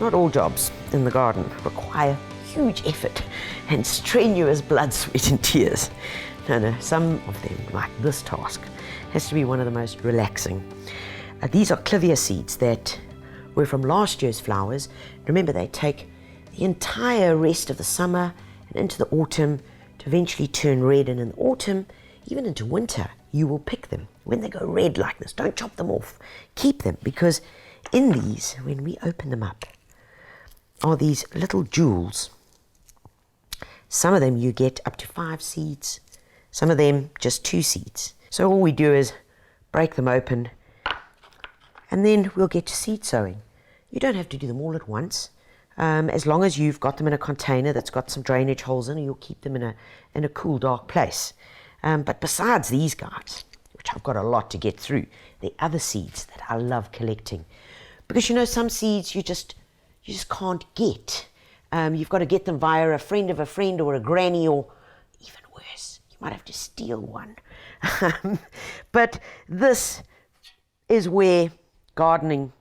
Not all jobs in the garden require huge effort and strenuous blood, sweat and tears. No, some of them, like this task, has to be one of the most relaxing. These are Clivia seeds that were from last year's flowers. Remember, they take the entire rest of the summer and into the autumn to eventually turn red, and in the autumn, even into winter, you will pick them. When they go red like this, don't chop them off. Keep them, because in these, when we open them up, are these little jewels. Some of them you get up to 5 seeds, some of them just 2 seeds. So all we do is break them open, and then we'll get to seed sowing. You don't have to do them all at once. As long as you've got them in a container that's got some drainage holes in it, you'll keep them in a cool, dark place. But besides these guys, which I've got a lot to get through, the other seeds that I love collecting. Because some seeds you just can't get. You've got to get them via a friend of a friend or a granny, or even worse, you might have to steal one. But this is where gardening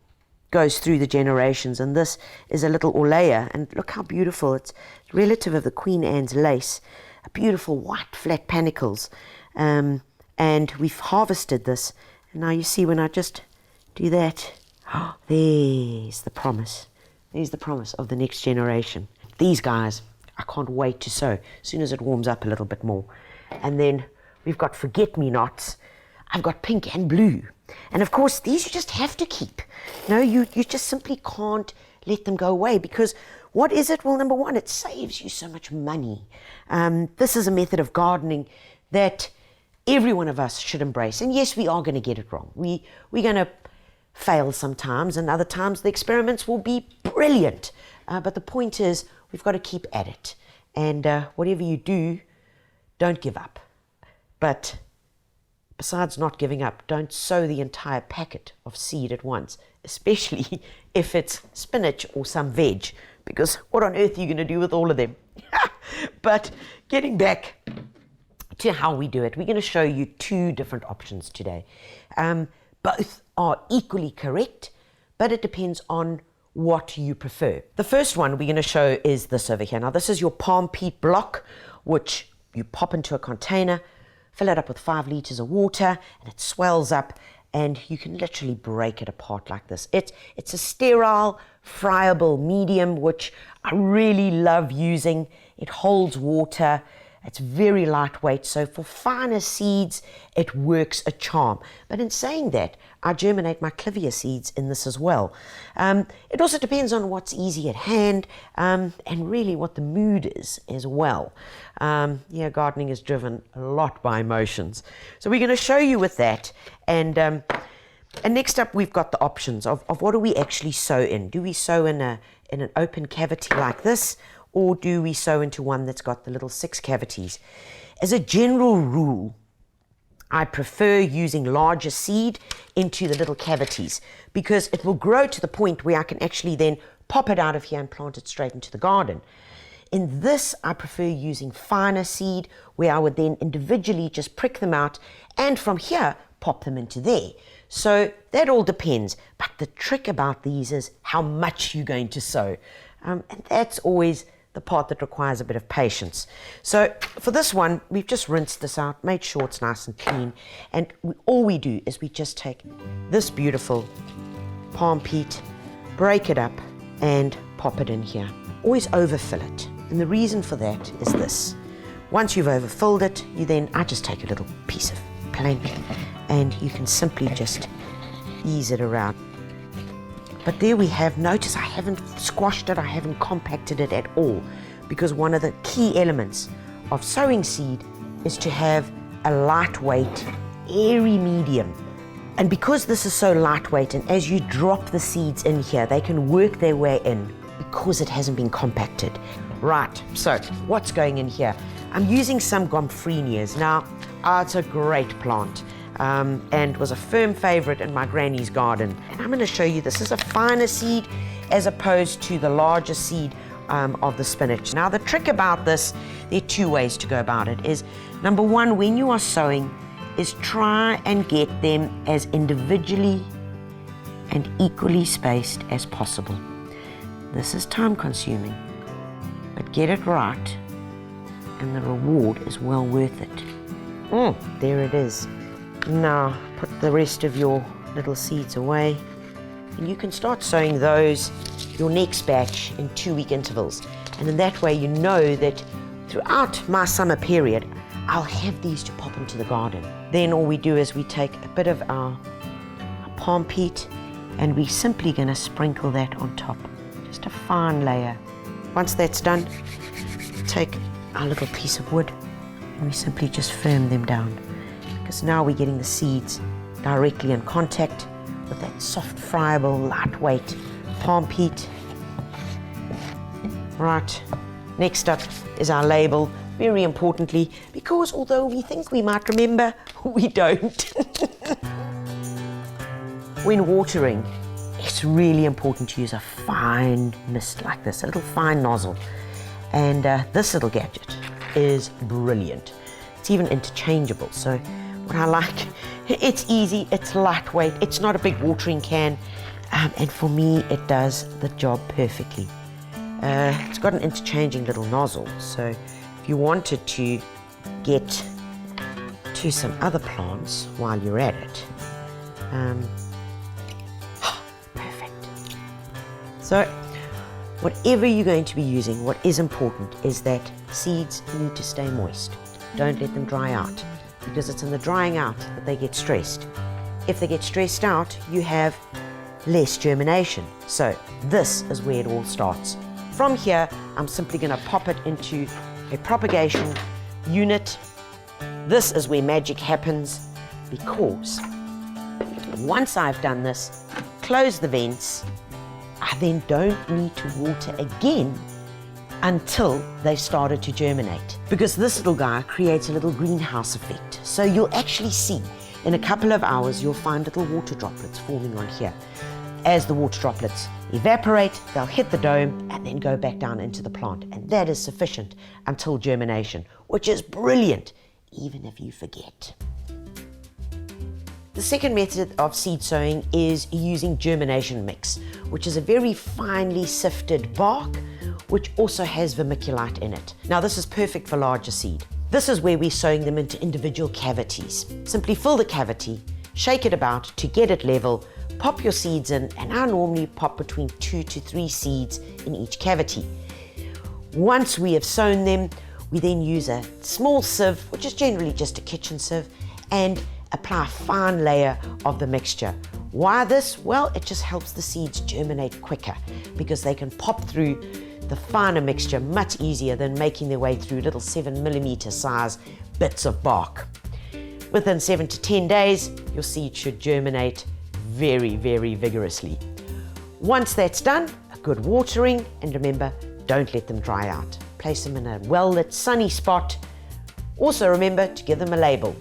goes through the generations, and this is a little orleia, and look how beautiful. It's relative of the Queen Anne's lace, a beautiful white flat panicles, and we've harvested this, and now you see when I just do that, there's the promise. There's the promise of the next generation. These guys, I can't wait to sow as soon as it warms up a little bit more. And then we've got forget-me-nots. I've got pink and blue. And of course, these you just have to keep. You just simply can't let them go away, because what is it? Well, number one, it saves you so much money. This is a method of gardening that every one of us should embrace. And yes, we are going to get it wrong. We're going to fail sometimes, and other times the experiments will be brilliant. But the point is, we've got to keep at it. And whatever you do, don't give up. But besides not giving up, don't sow the entire packet of seed at once, especially if it's spinach or some veg, because what on earth are you going to do with all of them? But getting back to how we do it, we're going to show you 2 different options today. Both are equally correct, but it depends on what you prefer. The first one we're going to show is this over here. Now, this is your palm peat block, which you pop into a container, fill it up with 5 liters of water, and it swells up, and you can literally break it apart like this. It's a sterile, friable medium, which I really love using. It holds water. It's very lightweight, so for finer seeds, it works a charm. But in saying that, I germinate my Clivia seeds in this as well. It also depends on what's easy at hand, and really what the mood is as well. Gardening is driven a lot by emotions. So we're going to show you with that, and next up we've got the options of what do we actually sow in. Do we sow in an open cavity like this, or do we sow into one that's got the little 6 cavities? As a general rule, I prefer using larger seed into the little cavities, because it will grow to the point where I can actually then pop it out of here and plant it straight into the garden. In this, I prefer using finer seed, where I would then individually just prick them out, and from here, pop them into there. So that all depends. But the trick about these is how much you're going to sow. And that's always the part that requires a bit of patience. So for this one, we've just rinsed this out, made sure it's nice and clean, and all we do is we just take this beautiful palm peat, break it up, and pop it in here. Always overfill it, and the reason for that is this. Once you've overfilled it, I just take a little piece of plank, and you can simply just ease it around. But there we have. Notice I haven't squashed it, I haven't compacted it at all, because one of the key elements of sowing seed is to have a lightweight, airy medium. And because this is so lightweight, and as you drop the seeds in here, they can work their way in because it hasn't been compacted. Right, so what's going in here? I'm using some Gomphreenias. Now, it's a great plant. And was a firm favorite in my granny's garden. And I'm going to show you, this is a finer seed as opposed to the larger seed of the spinach. Now, the trick about this, there are 2 ways to go about it, is number 1, when you are sowing, is try and get them as individually and equally spaced as possible. This is time consuming, but get it right and the reward is well worth it. There it is. Now put the rest of your little seeds away and you can start sowing those, your next batch, in 2-week intervals. And in that way you know that throughout my summer period I'll have these to pop into the garden. Then all we do is we take a bit of our palm peat and we're simply going to sprinkle that on top. Just a fine layer. Once that's done, take our little piece of wood and we simply just firm them down, because now we're getting the seeds directly in contact with that soft, friable, lightweight palm peat. Right, next up is our label, very importantly, because although we think we might remember, we don't. When watering, it's really important to use a fine mist like this, a little fine nozzle. And this little gadget is brilliant. It's even interchangeable, so what I like, it's easy, it's lightweight, it's not a big watering can, and for me it does the job perfectly. It's got an interchanging little nozzle, so if you wanted to get to some other plants while you're at it, perfect. So whatever you're going to be using, what is important is that seeds need to stay moist. Don't let them dry out, because it's in the drying out that they get stressed. If they get stressed out, you have less germination. So this is where it all starts. From here, I'm simply going to pop it into a propagation unit. This is where magic happens, because once I've done this, close the vents, I then don't need to water again until they've started to germinate, because this little guy creates a little greenhouse effect. So you'll actually see in a couple of hours you'll find little water droplets forming on here. As the water droplets evaporate, they'll hit the dome and then go back down into the plant, and that is sufficient until germination, which is brilliant even if you forget. The second method of seed sowing is using germination mix, which is a very finely sifted bark which also has vermiculite in it. Now this is perfect for larger seed. This is where we're sowing them into individual cavities. Simply fill the cavity, shake it about to get it level, pop your seeds in, and I normally pop between 2 to 3 seeds in each cavity. Once we have sown them, we then use a small sieve, which is generally just a kitchen sieve, and apply a fine layer of the mixture. Why this? Well, it just helps the seeds germinate quicker, because they can pop through the finer mixture much easier than making their way through little 7mm size bits of bark. Within 7 to 10 days, your seed should germinate very, very vigorously. Once that's done, a good watering, and remember, don't let them dry out. Place them in a well-lit, sunny spot. Also remember to give them a label.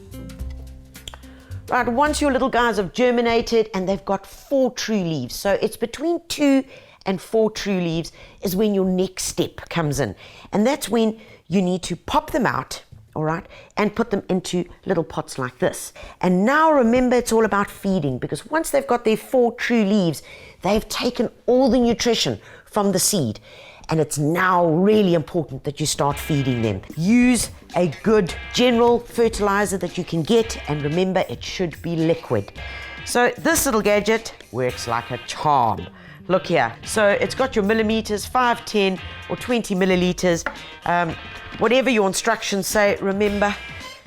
Right, once your little guys have germinated and they've got 4 true leaves, so it's between 2 and 4 true leaves is when your next step comes in. And that's when you need to pop them out, all right, and put them into little pots like this. And now remember, it's all about feeding, because once they've got their 4 true leaves, they've taken all the nutrition from the seed. And it's now really important that you start feeding them. Use a good general fertilizer that you can get, and remember, it should be liquid. So this little gadget works like a charm. Look here, so it's got your millimeters, 5, 10 or 20 milliliters, whatever your instructions say. Remember,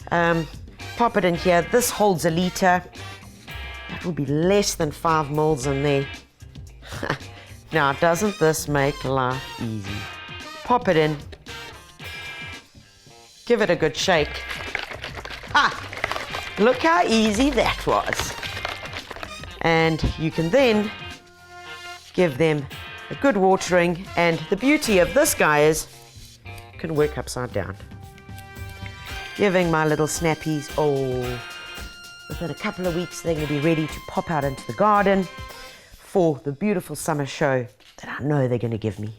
pop it in here. This holds a liter. That will be less than 5 mils in there. Now, doesn't this make life easy? Pop it in, give it a good shake. Look how easy that was. And you can then give them a good watering, and the beauty of this guy is you can work upside down. Giving my little snappies, within a couple of weeks they're going to be ready to pop out into the garden for the beautiful summer show that I know they're going to give me.